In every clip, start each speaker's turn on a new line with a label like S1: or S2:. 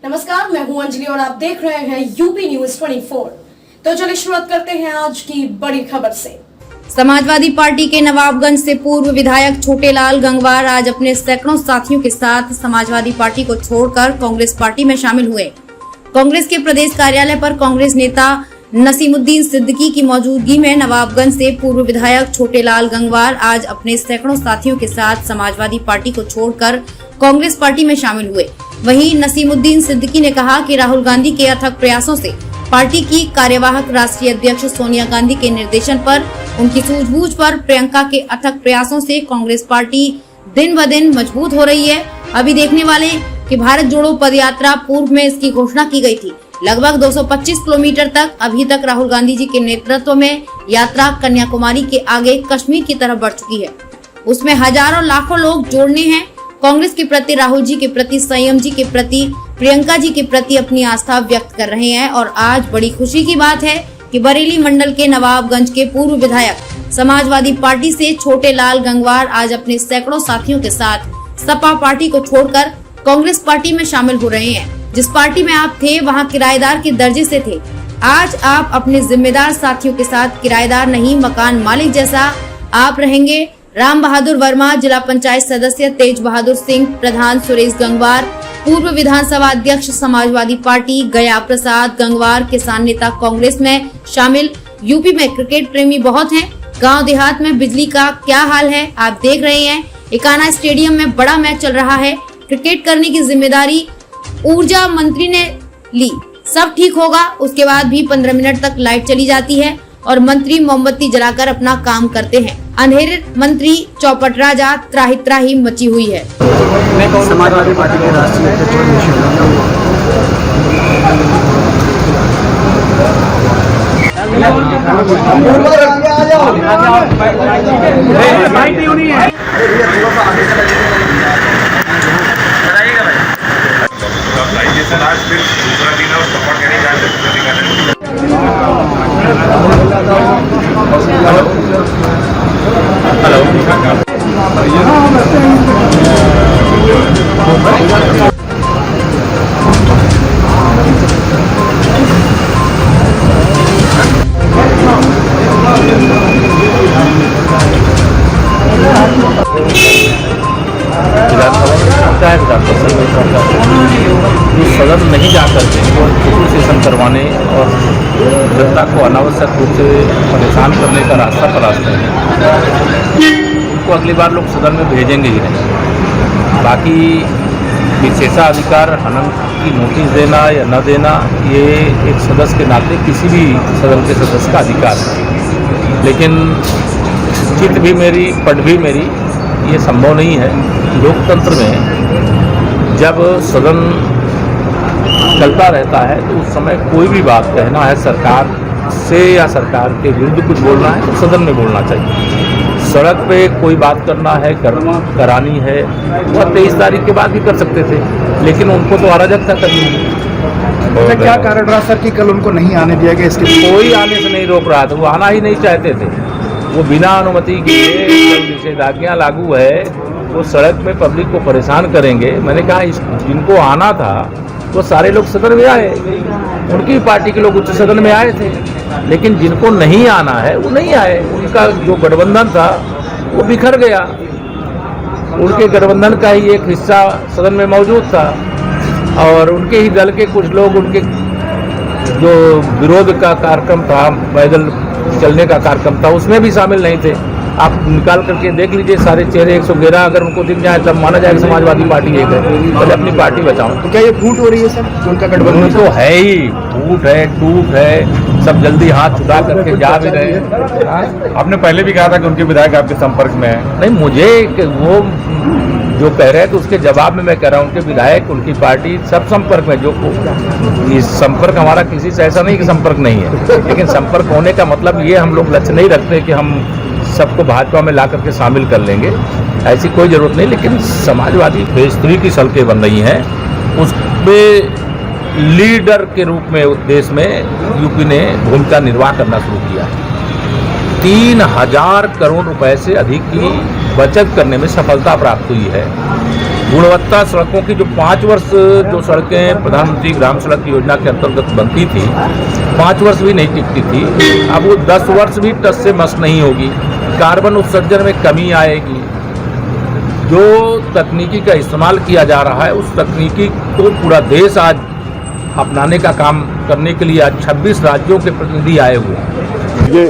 S1: नमस्कार, मैं हूं अंजलि और आप देख रहे हैं यूपी न्यूज 24। तो चलिए शुरुआत करते हैं आज की बड़ी खबर से।
S2: समाजवादी पार्टी के नवाबगंज से पूर्व विधायक छोटेलाल गंगवार आज अपने सैकड़ों साथियों के साथ समाजवादी पार्टी को छोड़कर कांग्रेस पार्टी में शामिल हुए। कांग्रेस के प्रदेश कार्यालय पर कांग्रेस नेता नसीमुद्दीन सिद्दीकी की मौजूदगी में नवाबगंज से पूर्व विधायक छोटेलाल गंगवार आज अपने सैकड़ों साथियों के साथ समाजवादी पार्टी को छोड़कर कांग्रेस पार्टी में शामिल हुए। वहीं नसीमुद्दीन सिद्दीकी ने कहा कि राहुल गांधी के अथक प्रयासों से पार्टी की कार्यवाहक राष्ट्रीय अध्यक्ष सोनिया गांधी के निर्देशन पर, उनकी सूझबूझ पर, प्रियंका के अथक प्रयासों से कांग्रेस पार्टी दिन ब दिन मजबूत हो रही है। अभी देखने वाले कि भारत जोड़ो पदयात्रा पूर्व में इसकी घोषणा की गई थी। लगभग 225 किलोमीटर तक अभी तक राहुल गांधी जी के नेतृत्व में यात्रा कन्याकुमारी के आगे कश्मीर की तरफ बढ़ चुकी है। उसमें हजारों लाखों लोग जोड़ने हैं। कांग्रेस के प्रति, राहुल जी के प्रति, संयम जी के प्रति, प्रियंका जी के प्रति अपनी आस्था व्यक्त कर रहे हैं। और आज बड़ी खुशी की बात है कि बरेली मंडल के नवाबगंज के पूर्व विधायक समाजवादी पार्टी से छोटेलाल गंगवार आज अपने सैकड़ों साथियों के साथ सपा पार्टी को छोड़कर कांग्रेस पार्टी में शामिल हो रहे हैं। जिस पार्टी में आप थे वहां किराएदार के दर्जे से थे, आज आप अपने जिम्मेदार साथियों के साथ किराएदार नहीं, मकान मालिक जैसा आप रहेंगे। राम बहादुर वर्मा, जिला पंचायत सदस्य तेज बहादुर सिंह, प्रधान सुरेश गंगवार, पूर्व विधानसभा अध्यक्ष समाजवादी पार्टी गया प्रसाद गंगवार, किसान नेता कांग्रेस में शामिल। यूपी में क्रिकेट प्रेमी बहुत हैं। गांव देहात में बिजली का क्या हाल है आप देख रहे हैं। इकाना स्टेडियम में बड़ा मैच चल रहा है। क्रिकेट करने की जिम्मेदारी ऊर्जा मंत्री ने ली। सब ठीक होगा। उसके बाद भी 15 मिनट तक लाइट चली जाती है और मंत्री मोमबत्ती जलाकर अपना काम करते हैं। अंधेरे मंत्री चौपट राजा, त्राही त्राही मची हुई है।
S3: समाजवादी पार्टी के राष्ट्रीय सदन नहीं जाकर के पितृ सेशन करवाने और जनता को अनावश्यक रूप से परेशान करने का रास्ता तलाशते हैं, उनको अगली बार लोग सदन में भेजेंगे ही नहीं। बाकी विशेषाधिकार हनन की नोटिस देना या न देना, ये एक सदस्य के नाते किसी भी सदन के सदस्य का अधिकार है। लेकिन चित भी मेरी, पट भी मेरी, ये संभव नहीं है। लोकतंत्र में जब सदन चलता रहता है तो उस समय कोई भी बात कहना है सरकार से या सरकार के विरुद्ध कुछ बोलना है तो सदन में बोलना चाहिए। सड़क पे कोई बात करना है, करानी है, वह 23 तारीख के बाद भी कर सकते थे, लेकिन उनको तो अराजकता करनी है।
S4: क्या कारण रहा सर कि कल उनको नहीं आने दिया गया? इसके
S3: कोई आने से नहीं रोक रहा था, वो आना ही नहीं चाहते थे। वो बिना अनुमति के निषेधाज्ञा लागू है, वो सड़क में पब्लिक को परेशान करेंगे। मैंने कहा जिनको आना था वो सारे लोग सदन में आए, उनकी पार्टी के लोग उच्च सदन में आए थे, लेकिन जिनको नहीं आना है वो नहीं आए। उनका जो गठबंधन था वो बिखर गया। उनके गठबंधन का ही एक हिस्सा सदन में मौजूद था और उनके ही दल के कुछ लोग, उनके जो विरोध का कार्यक्रम था, पैदल चलने का कार्यक्रम था, उसमें भी शामिल नहीं थे। आप निकाल करके देख लीजिए सारे चेहरे 111 अगर उनको दिख जाए तब माना जाएगा समाजवादी पार्टी एक है। पहले अपनी पार्टी बचाओ।
S4: तो क्या ये फूट हो रही है सर? उनका गठबंधन
S3: तो है ही, फूट है, टूट है, सब जल्दी हाथ छुटा करके जा भी रहे हैं।
S5: आपने पहले भी कहा था कि उनके विधायक आपके संपर्क में है।
S3: नहीं, मुझे वो जो कह रहे हैं तो उसके जवाब में मैं कह रहा हूँ, उनके विधायक, उनकी पार्टी सब संपर्क में। जो इस संपर्क हमारा किसी से ऐसा नहीं कि संपर्क नहीं है, लेकिन संपर्क होने का मतलब ये हम लोग लक्ष्य नहीं रखते कि हम सबको भाजपा में ला करके शामिल कर लेंगे, ऐसी कोई ज़रूरत नहीं। लेकिन समाजवादी फेज 3 की सड़कें बन रही हैं, उसमें लीडर के रूप में देश में यूपी ने भूमिका निर्वाह करना शुरू किया। 3000 करोड़ रुपए से अधिक की बचत करने में सफलता प्राप्त हुई है। गुणवत्ता सड़कों की जो 5 वर्ष जो सड़कें प्रधानमंत्री ग्राम सड़क योजना के अंतर्गत बनती थी, 5 वर्ष भी नहीं टिकती थी, अब वो 10 वर्ष भी टस से मस नहीं होगी। कार्बन उत्सर्जन में कमी आएगी। जो तकनीकी का इस्तेमाल किया जा रहा है, उस तकनीकी को पूरा देश आज अपनाने का काम करने के लिए आज 26 राज्यों के प्रतिनिधि आए हुए हैं।
S6: ये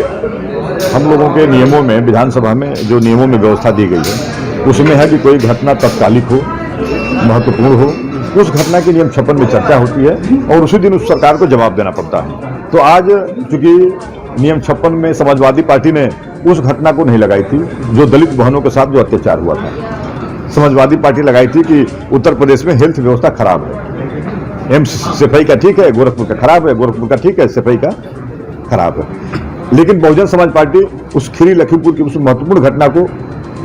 S6: हम लोगों के नियमों में, विधानसभा में जो नियमों में व्यवस्था दी गई है, उसमें है कि कोई घटना तत्कालिक हो, महत्वपूर्ण हो, उस घटना की नियम 56 में चर्चा होती है और उसी दिन उस सरकार को जवाब देना पड़ता है। तो आज चूंकि नियम 56 में समाजवादी पार्टी ने उस घटना को नहीं लगाई थी जो दलित बहनों के साथ जो अत्याचार हुआ था। समाजवादी पार्टी लगाई थी कि उत्तर प्रदेश में हेल्थ व्यवस्था खराब है, एम्स सफाई का ठीक है, गोरखपुर का खराब है, गोरखपुर का ठीक है, सफाई का खराब है। लेकिन बहुजन समाज पार्टी उस खीरी लखीमपुर की उस महत्वपूर्ण घटना को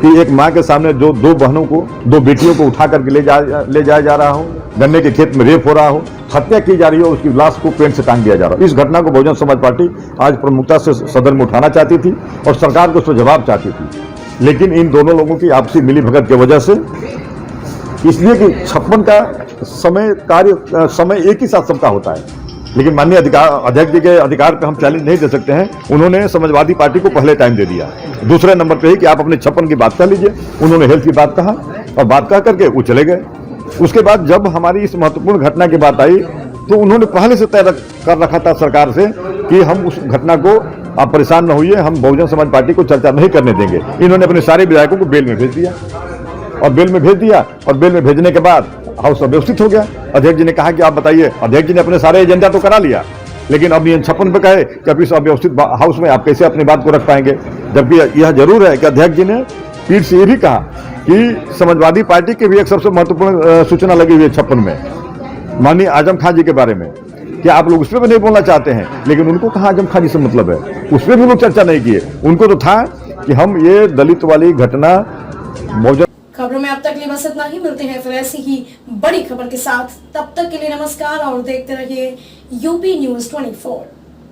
S6: कि एक मां के सामने जो 2 बहनों को, 2 बेटियों को उठा करके ले जाया जा रहा हो, गन्ने के खेत में रेप हो रहा हो, हत्या की जा रही हो, उसकी लाश को पेंट से टांग दिया जा रहा हो, इस घटना को बहुजन समाज पार्टी आज प्रमुखता से सदन में उठाना चाहती थी और सरकार को उस पर जवाब चाहती थी। लेकिन इन दोनों लोगों की आपसी मिलीभगत की वजह से, इसलिए कि 56 का समय एक ही साथ सबका होता है, लेकिन माननीय अध्यक्ष जी के अधिकार पे हम चैलेंज नहीं दे सकते हैं। उन्होंने समाजवादी पार्टी को पहले टाइम दे दिया, दूसरे नंबर पे ही कि आप अपने 56 की बात कर लीजिए। उन्होंने हेल्थ की बात कहा और बात कह करके वो चले गए। उसके बाद जब हमारी इस महत्वपूर्ण घटना की बात आई तो उन्होंने पहले से तय कर रखा था सरकार से कि हम उस घटना को, आप परेशान न होइए, हम बहुजन समाज पार्टी को चर्चा नहीं करने देंगे। इन्होंने अपने सारे विधायकों को बेल में भेज दिया और बेल में भेजने के बाद हाउस अव्यवस्थित हो गया। अध्यक्ष जी ने कहा कि आप बताइए, अध्यक्ष जी ने अपने सारे एजेंडा तो करा लिया, लेकिन अब नियम 56 पे कहे कि अब इस अव्यवस्थित हाउस में आप कैसे अपनी बात को रख पाएंगे। जबकि यह जरूर है कि अध्यक्ष जी ने पीठ से ये भी कहा कि समाजवादी पार्टी की भी एक सबसे महत्वपूर्ण सूचना लगी हुई है 56 में, माननीय आजम खान जी के बारे में, कि आप लोग उस पर भी नहीं बोलना चाहते हैं। लेकिन उनको कहा आजम खान जी से मतलब है, उस पर भी लोग चर्चा नहीं किए। उनको तो था कि हम ये दलित वाली घटना मौजूद।
S1: खबरों में अब तक लिए बस इतना ही। मिलते हैं फिर ऐसी ही बड़ी खबर के साथ। तब तक के लिए नमस्कार और देखते रहिए यूपी न्यूज़ 24।